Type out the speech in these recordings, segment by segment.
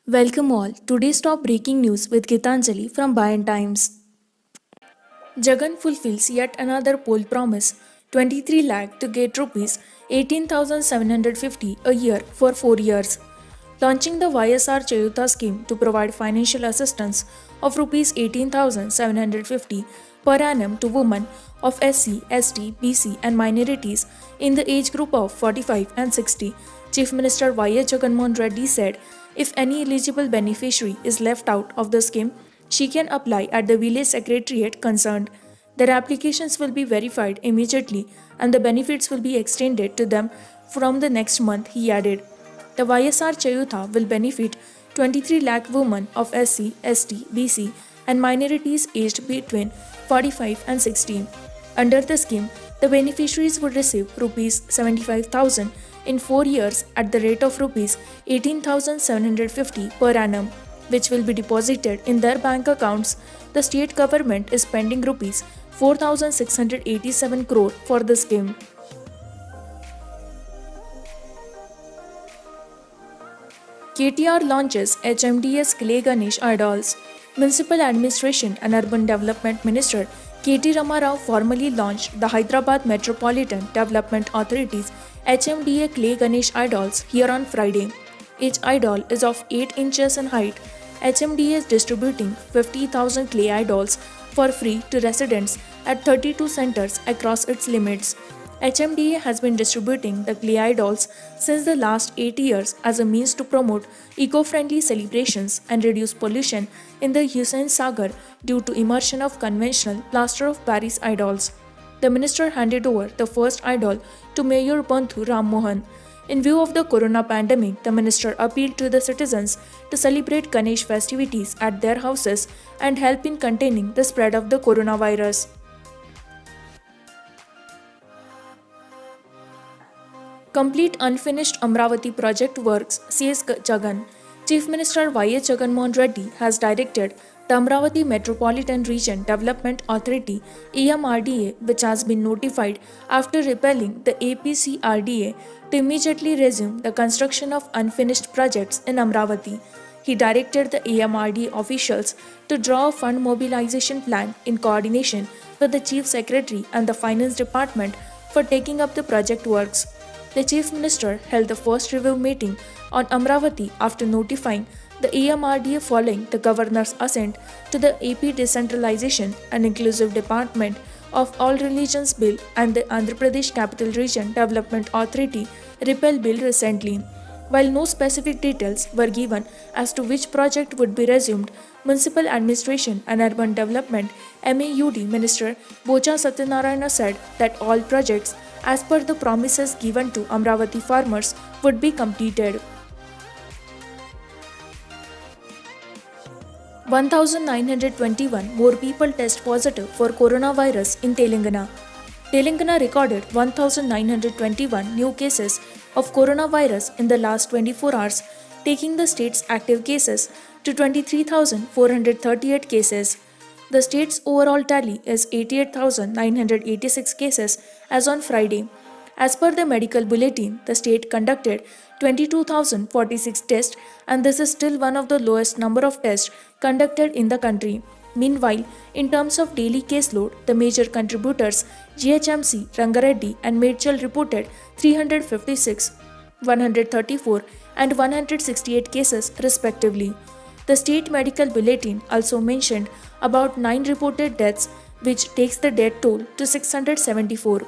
Welcome all. Today's top breaking news with Gitanjali from Bayan Times. Jagan fulfills yet another poll promise 23 lakh to get rupees 18,750 a year for 4 years. Launching the YSR Chayuta scheme to provide financial assistance of rupees 18,750 per annum to women of SC, ST, BC and minorities in the age group of 45 and 60, Chief Minister Y.S. Jaganmohan Reddy said if any eligible beneficiary is left out of the scheme, she can apply at the village secretariat concerned. Their applications will be verified immediately and the benefits will be extended to them from the next month, he added. The YSR Chayutha will benefit 23 lakh women of SC, ST, BC and minorities aged between 45 and 60. Under the scheme, the beneficiaries would receive Rs 75,000 in 4 years at the rate of Rs 18,750 per annum, which will be deposited in their bank accounts. The state government is spending Rs 4,687 crore for the scheme. KTR launches HMDS Clay Ganesh idols. Municipal Administration and Urban Development Minister KT Ramarao formally launched the Hyderabad Metropolitan Development Authority's HMDA Clay Ganesh idols here on Friday. Each idol is of 8 inches in height. HMDA is distributing 50,000 clay idols for free to residents at 32 centers across its limits. HMDA has been distributing the clay idols since the last 8 years as a means to promote eco-friendly celebrations and reduce pollution in the Hussain Sagar due to immersion of conventional plaster of Paris idols. The minister handed over the first idol to Mayor Banthu Ram Mohan. In view of the corona pandemic, the minister appealed to the citizens to celebrate Ganesh festivities at their houses and help in containing the spread of the coronavirus. Complete unfinished Amravati project works, says Jagan. Chief Minister Y.S. Jaganmohan Reddy has directed the Amravati Metropolitan Region Development Authority (AMRDA), which has been notified after repelling the APCRDA, to immediately resume the construction of unfinished projects in Amravati. He directed the AMRD officials to draw a fund mobilization plan in coordination with the Chief Secretary and the Finance Department for taking up the project works. The Chief Minister held the first review meeting on Amravati after notifying the AMRDA following the Governor's assent to the AP Decentralization and Inclusive Department of All Religions Bill and the Andhra Pradesh Capital Region Development Authority Repeal Bill recently. While no specific details were given as to which project would be resumed, Municipal Administration and Urban Development MAUD Minister Bocha Satyanarayana said that all projects as per the promises given to Amravati farmers would be completed. 1,921 more people test positive for coronavirus in Telangana. Telangana recorded 1,921 new cases of coronavirus in the last 24 hours, taking the state's active cases to 23,438 cases. The state's overall tally is 88,986 cases as on Friday. As per the medical bulletin, the state conducted 22,046 tests, and this is still one of the lowest number of tests conducted in the country. Meanwhile, in terms of daily caseload, the major contributors GHMC, Rangareddy and Medchal reported 356, 134 and 168 cases respectively. The state medical bulletin also mentioned about 9 reported deaths, which takes the death toll to 674.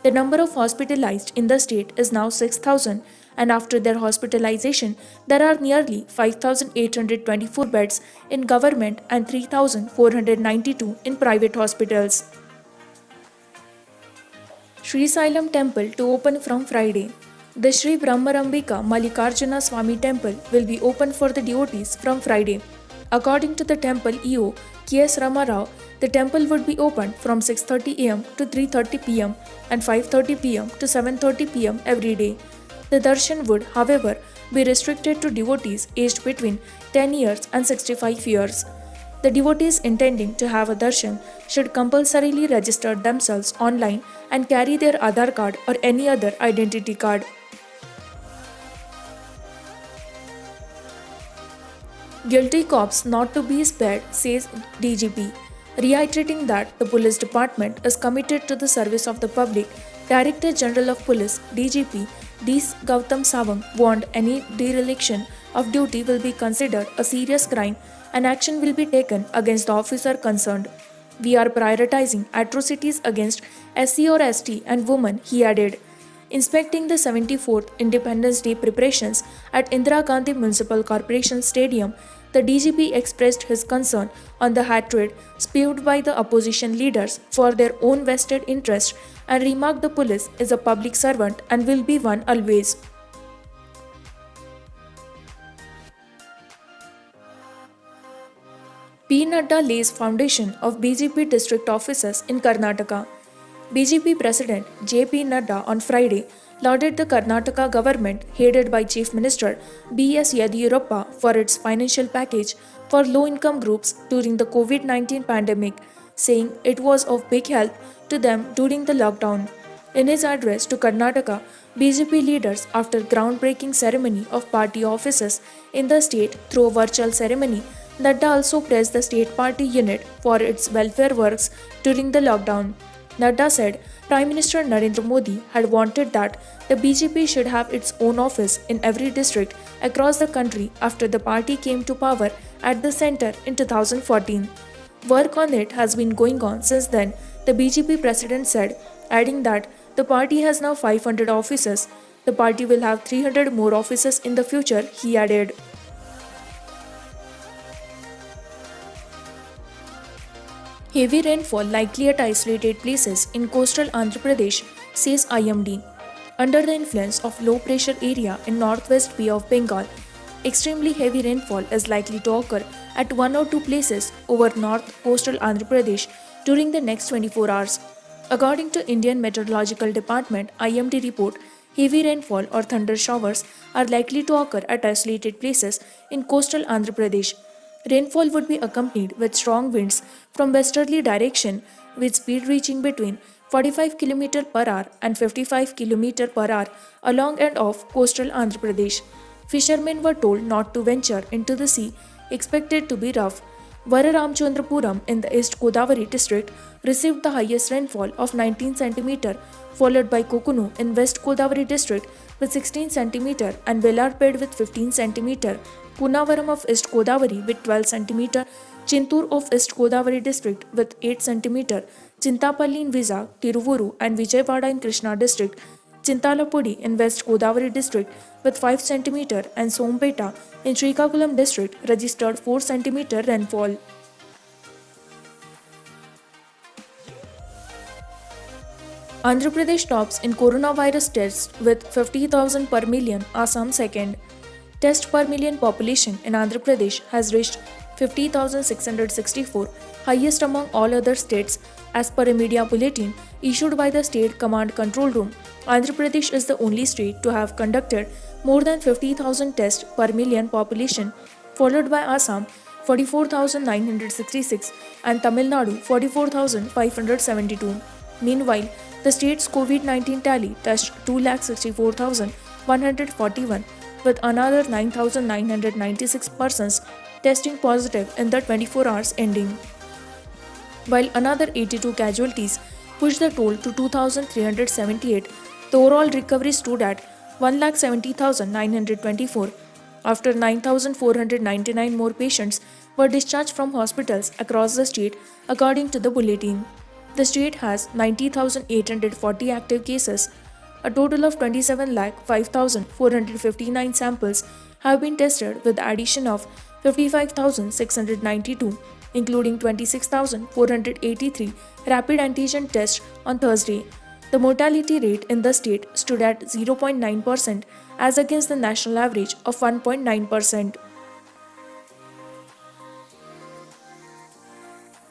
The number of hospitalized in the state is now 6,000, and after their hospitalization, there are nearly 5,824 beds in government and 3,492 in private hospitals. Sri Sailam Temple to open from Friday. The Sri Brahmarambika Mallikarjuna Swami Temple will be open for the devotees from Friday. According to the temple EO K.S. Ramarao, the temple would be open from 6:30 am to 3:30 pm and 5:30 pm to 7:30 pm every day. The darshan would, however, be restricted to devotees aged between 10 years and 65 years. The devotees intending to have a darshan should compulsorily register themselves online and carry their Aadhaar card or any other identity card. Guilty cops not to be spared, says DGP. Reiterating that the police department is committed to the service of the public, Director General of Police (DGP) D. Gautam Sawant warned any dereliction of duty will be considered a serious crime and action will be taken against the officer concerned. We are prioritizing atrocities against SC or ST and women, he added. Inspecting the 74th Independence Day preparations at Indira Gandhi Municipal Corporation Stadium, the DGP expressed his concern on the hatred spewed by the opposition leaders for their own vested interests and remarked the police is a public servant and will be one always. P. Nadda lays foundation of BJP district offices in Karnataka. BJP President J.P. Nadda on Friday lauded the Karnataka government headed by Chief Minister B.S. Yediyurappa for its financial package for low-income groups during the COVID-19 pandemic, saying it was of big help to them during the lockdown. In his address to Karnataka, BJP leaders after groundbreaking ceremony of party offices in the state through a virtual ceremony, Nadda also praised the state party unit for its welfare works during the lockdown. Nadda said Prime Minister Narendra Modi had wanted that the BJP should have its own office in every district across the country after the party came to power at the centre in 2014. Work on it has been going on since then, the BJP president said, adding that the party has now 500 offices. The party will have 300 more offices in the future, he added. Heavy rainfall likely at isolated places in coastal Andhra Pradesh, says IMD. Under the influence of low pressure area in northwest Bay of Bengal, extremely heavy rainfall is likely to occur at one or two places over north coastal Andhra Pradesh during the next 24 hours. According to Indian Meteorological Department IMD report, heavy rainfall or thunder showers are likely to occur at isolated places in coastal Andhra Pradesh. Rainfall would be accompanied with strong winds from westerly direction with speed reaching between 45 km per hour and 55 km per hour along and off coastal Andhra Pradesh. Fishermen were told not to venture into the sea, expected to be rough. Vararamchandrapuram in the East Godavari district received the highest rainfall of 19 cm, followed by Kokunu in West Godavari district with 16 cm and Velarped with 15 cm. Kunavaram of East Godavari with 12 cm, Chintur of East Godavari district with 8 cm, Chintapalli in Vizag, Tiruvuru and Vijayawada in Krishna district, Chintalapudi in West Godavari district with 5 cm and Sompeta in Srikakulam district registered 4 cm rainfall. Andhra Pradesh tops in coronavirus tests with 50,000 per million, Assam second. Test per million population in Andhra Pradesh has reached 50,664, highest among all other states, as per a media bulletin issued by the State Command Control Room. Andhra Pradesh is the only state to have conducted more than 50,000 tests per million population, followed by Assam 44,966 and Tamil Nadu 44,572. Meanwhile, the state's COVID-19 tally touched 2,64,141 with another 9,996 persons testing positive in the 24 hours ending, while another 82 casualties pushed the toll to 2,378. The overall recovery stood at 1,70,924 after 9,499 more patients were discharged from hospitals across the state, according to the bulletin. The state has 90,840 active cases. A total of 27,05,459 samples have been tested with the addition of 55,692, including 26,483 rapid antigen tests on Thursday. The mortality rate in the state stood at 0.9% as against the national average of 1.9%.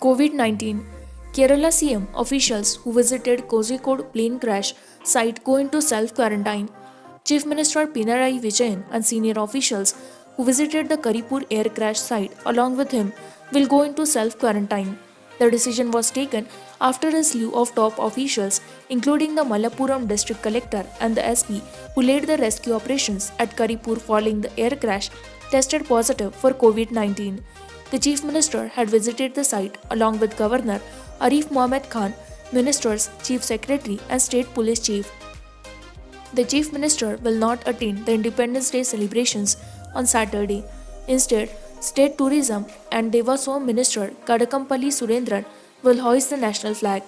COVID-19. Kerala CM officials who visited Kozhikode plane crash site go into self-quarantine. Chief Minister Pinarayi Vijayan and senior officials who visited the Karipur air crash site along with him will go into self-quarantine. The decision was taken after a slew of top officials, including the Malappuram district collector and the SP who led the rescue operations at Karipur following the air crash, tested positive for COVID 19. The chief minister had visited the site along with Governor Arif Mohamed Khan, ministers, chief secretary, and state police chief. The chief minister will not attend the Independence Day celebrations on Saturday. Instead, State Tourism and Devaswam Minister Kadakampalli Surendran will hoist the national flag.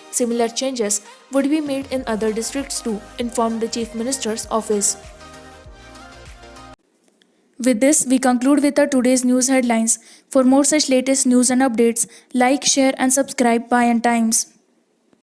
Similar changes would be made in other districts too, informed the Chief Minister's office. With this, we conclude with our today's news headlines. For more such latest news and updates, like, share, and subscribe By and Times.